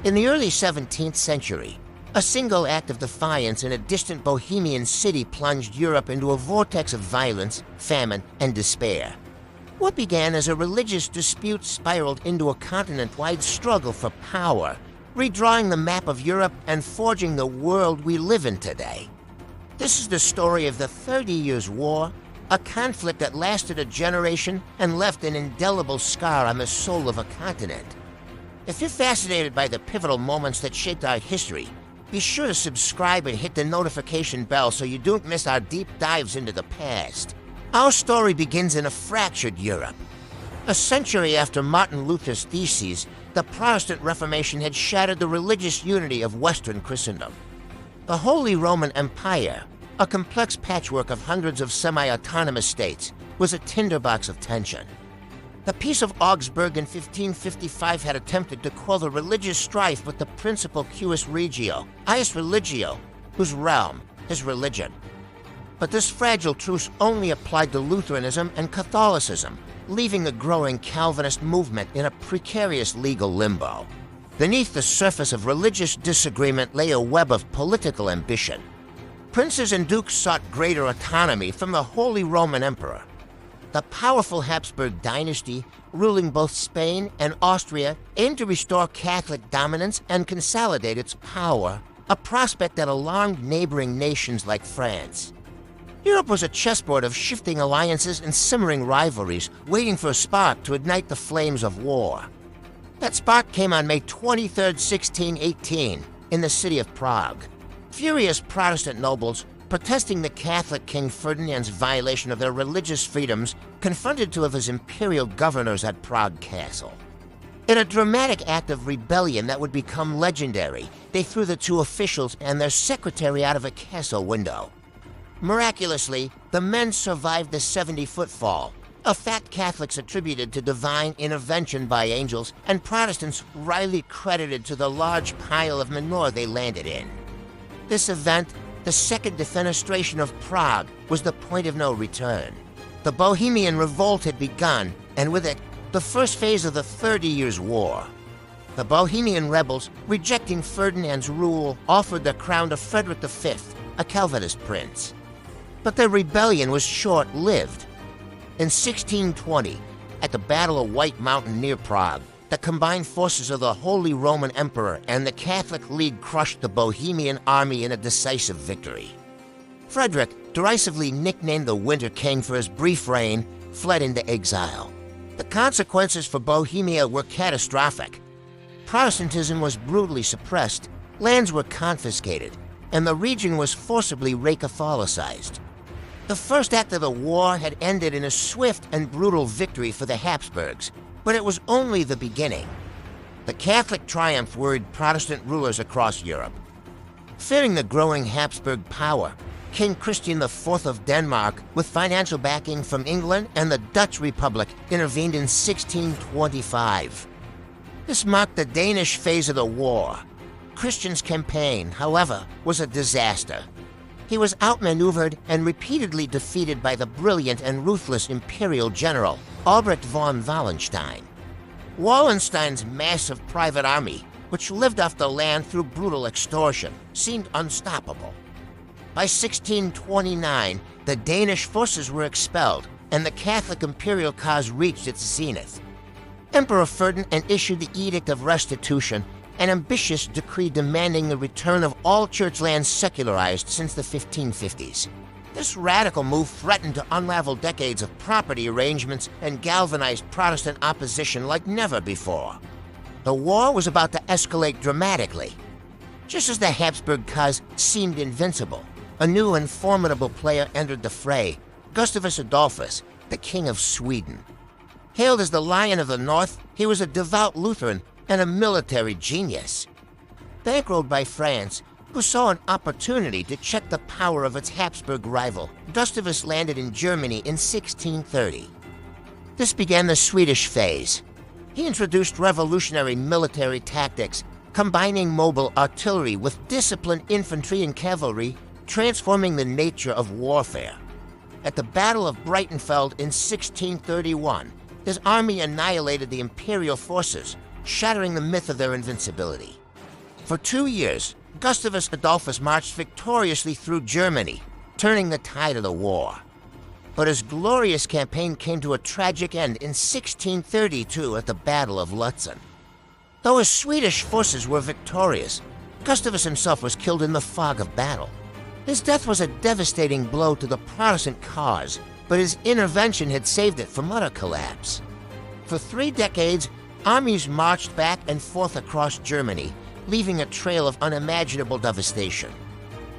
In the early 17th century, a single act of defiance in a distant Bohemian city plunged Europe into a vortex of violence, famine, and despair. What began as a religious dispute spiraled into a continent-wide struggle for power, redrawing the map of Europe and forging the world we live in today. This is the story of the 30 Years' War, a conflict that lasted a generation and left an indelible scar on the soul of a continent. If you're fascinated by the pivotal moments that shaped our history, be sure to subscribe and hit the notification bell so you don't miss our deep dives into the past. Our story begins in a fractured Europe. A century after Martin Luther's theses, the Protestant Reformation had shattered the religious unity of Western Christendom. The Holy Roman Empire, a complex patchwork of hundreds of semi-autonomous states, was a tinderbox of tension. The Peace of Augsburg in 1555 had attempted to quell the religious strife with the principal cuius regio, ius religio, whose realm, his religion. But this fragile truce only applied to Lutheranism and Catholicism, leaving the growing Calvinist movement in a precarious legal limbo. Beneath the surface of religious disagreement lay a web of political ambition. Princes and dukes sought greater autonomy from the Holy Roman Emperor. The powerful Habsburg dynasty, ruling both Spain and Austria, aimed to restore Catholic dominance and consolidate its power, a prospect that alarmed neighboring nations like France. Europe was a chessboard of shifting alliances and simmering rivalries, waiting for a spark to ignite the flames of war. That spark came on May 23, 1618, in the city of Prague. Furious Protestant nobles, protesting the Catholic King Ferdinand's violation of their religious freedoms, confronted two of his imperial governors at Prague Castle. In a dramatic act of rebellion that would become legendary, they threw the two officials and their secretary out of a castle window. Miraculously, the men survived the 70-foot fall, a fact Catholics attributed to divine intervention by angels and Protestants wryly credited to the large pile of manure they landed in. This event, the Second Defenestration of Prague, was the point of no return. The Bohemian Revolt had begun, and with it, the first phase of the 30 Years' War. The Bohemian rebels, rejecting Ferdinand's rule, offered the crown to Frederick V, a Calvinist prince. But their rebellion was short-lived. In 1620, at the Battle of White Mountain near Prague, the combined forces of the Holy Roman Emperor and the Catholic League crushed the Bohemian army in a decisive victory. Frederick, derisively nicknamed the Winter King for his brief reign, fled into exile. The consequences for Bohemia were catastrophic. Protestantism was brutally suppressed, lands were confiscated, and the region was forcibly re-Catholicized. The first act of the war had ended in a swift and brutal victory for the Habsburgs, but it was only the beginning. The Catholic triumph worried Protestant rulers across Europe. Fearing the growing Habsburg power, King Christian IV of Denmark, with financial backing from England and the Dutch Republic, intervened in 1625. This marked the Danish phase of the war. Christian's campaign, however, was a disaster. He was outmaneuvered and repeatedly defeated by the brilliant and ruthless imperial general, Albrecht von Wallenstein. Wallenstein's massive private army, which lived off the land through brutal extortion, seemed unstoppable. By 1629, the Danish forces were expelled, and the Catholic imperial cause reached its zenith. Emperor Ferdinand issued the Edict of Restitution, an ambitious decree demanding the return of all church lands secularized since the 1550s. This radical move threatened to unravel decades of property arrangements and galvanized Protestant opposition like never before. The war was about to escalate dramatically. Just as the Habsburg cause seemed invincible, a new and formidable player entered the fray, Gustavus Adolphus, the King of Sweden. Hailed as the Lion of the North, he was a devout Lutheran and a military genius. Bankrolled by France, who saw an opportunity to check the power of its Habsburg rival, Gustavus landed in Germany in 1630. This began the Swedish phase. He introduced revolutionary military tactics, combining mobile artillery with disciplined infantry and cavalry, transforming the nature of warfare. At the Battle of Breitenfeld in 1631, his army annihilated the imperial forces, shattering the myth of their invincibility. For 2 years, Gustavus Adolphus marched victoriously through Germany, turning the tide of the war. But his glorious campaign came to a tragic end in 1632 at the Battle of Lutzen. Though his Swedish forces were victorious, Gustavus himself was killed in the fog of battle. His death was a devastating blow to the Protestant cause, but his intervention had saved it from utter collapse. For 3 decades, armies marched back and forth across Germany, leaving a trail of unimaginable devastation.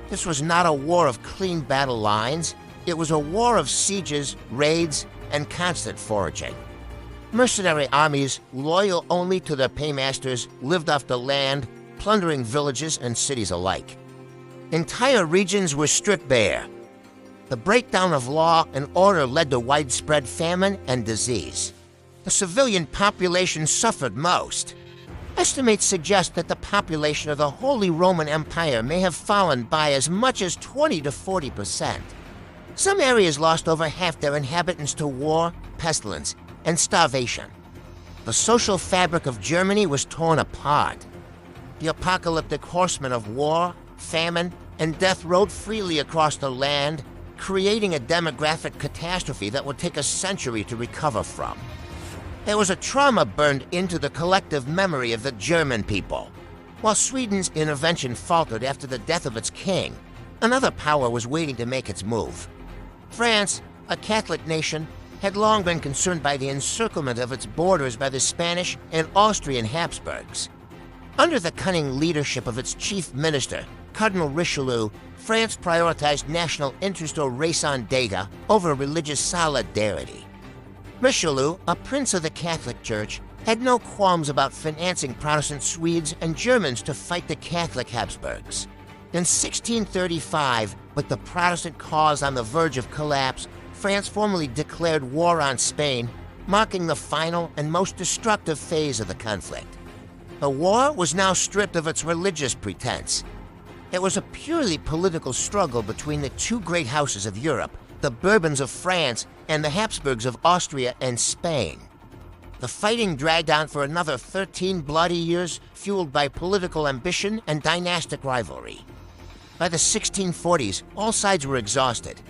This was not a war of clean battle lines. It was a war of sieges, raids, and constant foraging. Mercenary armies, loyal only to their paymasters, lived off the land, plundering villages and cities alike. Entire regions were stripped bare. The breakdown of law and order led to widespread famine and disease. The civilian population suffered most. Estimates suggest that the population of the Holy Roman Empire may have fallen by as much as 20 to 40%. Some areas lost over half their inhabitants to war, pestilence, and starvation. The social fabric of Germany was torn apart. The apocalyptic horsemen of war, famine, and death rode freely across the land, creating a demographic catastrophe that would take a century to recover from. There was a trauma burned into the collective memory of the German people. While Sweden's intervention faltered after the death of its king, another power was waiting to make its move. France, a Catholic nation, had long been concerned by the encirclement of its borders by the Spanish and Austrian Habsburgs. Under the cunning leadership of its chief minister, Cardinal Richelieu, France prioritized national interest or raison d'etre over religious solidarity. Richelieu, a prince of the Catholic Church, had no qualms about financing Protestant Swedes and Germans to fight the Catholic Habsburgs. In 1635, with the Protestant cause on the verge of collapse, France formally declared war on Spain, marking the final and most destructive phase of the conflict. The war was now stripped of its religious pretense. It was a purely political struggle between the two great houses of Europe, the Bourbons of France and the Habsburgs of Austria and Spain. The fighting dragged on for another 13 bloody years, fueled by political ambition and dynastic rivalry. By the 1640s, all sides were exhausted.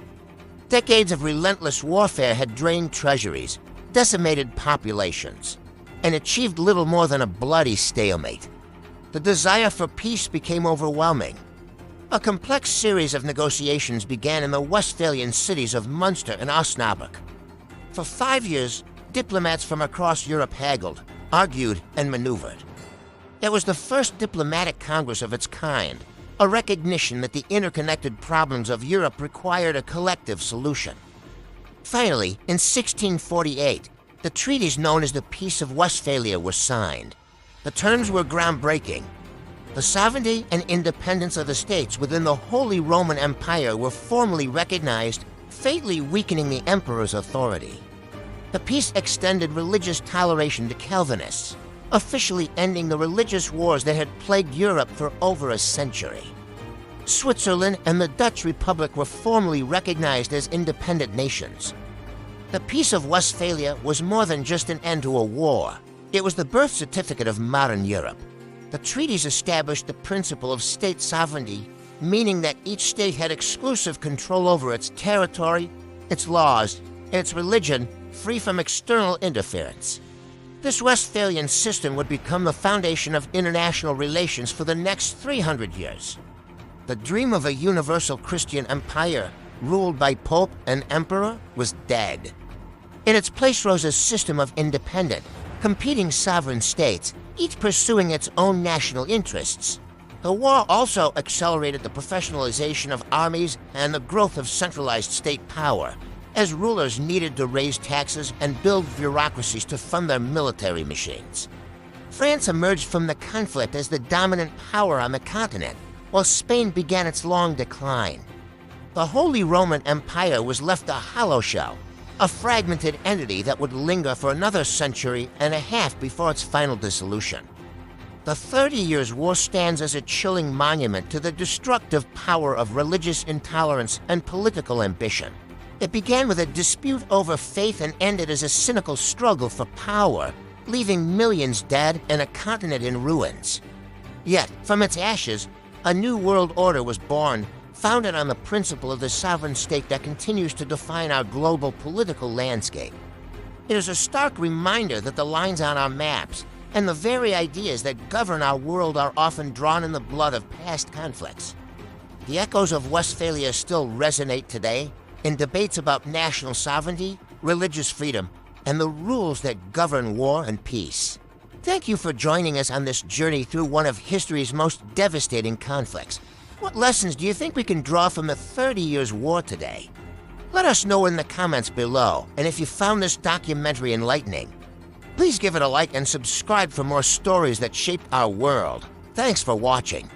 Decades of relentless warfare had drained treasuries, decimated populations, and achieved little more than a bloody stalemate. The desire for peace became overwhelming. A complex series of negotiations began in the Westphalian cities of Munster and Osnabrück. For 5 years, diplomats from across Europe haggled, argued, and maneuvered. It was the first diplomatic congress of its kind, a recognition that the interconnected problems of Europe required a collective solution. Finally, in 1648, the treaties known as the Peace of Westphalia were signed. The terms were groundbreaking. The sovereignty and independence of the states within the Holy Roman Empire were formally recognized, fatally weakening the emperor's authority. The peace extended religious toleration to Calvinists, officially ending the religious wars that had plagued Europe for over a century. Switzerland and the Dutch Republic were formally recognized as independent nations. The Peace of Westphalia was more than just an end to a war. It was the birth certificate of modern Europe. The treaties established the principle of state sovereignty, meaning that each state had exclusive control over its territory, its laws, and its religion, free from external interference. This Westphalian system would become the foundation of international relations for the next 300 years. The dream of a universal Christian empire, ruled by Pope and Emperor, was dead. In its place rose a system of independent, competing sovereign states, each pursuing its own national interests. The war also accelerated the professionalization of armies and the growth of centralized state power, as rulers needed to raise taxes and build bureaucracies to fund their military machines. France emerged from the conflict as the dominant power on the continent, while Spain began its long decline. The Holy Roman Empire was left a hollow shell, a fragmented entity that would linger for another century and a half before its final dissolution. The 30 Years' War stands as a chilling monument to the destructive power of religious intolerance and political ambition. It began with a dispute over faith and ended as a cynical struggle for power, leaving millions dead and a continent in ruins. Yet, from its ashes, a new world order was born, founded on the principle of the sovereign state that continues to define our global political landscape. It is a stark reminder that the lines on our maps and the very ideas that govern our world are often drawn in the blood of past conflicts. The echoes of Westphalia still resonate today in debates about national sovereignty, religious freedom, and the rules that govern war and peace. Thank you for joining us on this journey through one of history's most devastating conflicts. What lessons do you think we can draw from the 30 Years' War today? Let us know in the comments below, and if you found this documentary enlightening, please give it a like and subscribe for more stories that shaped our world. Thanks for watching.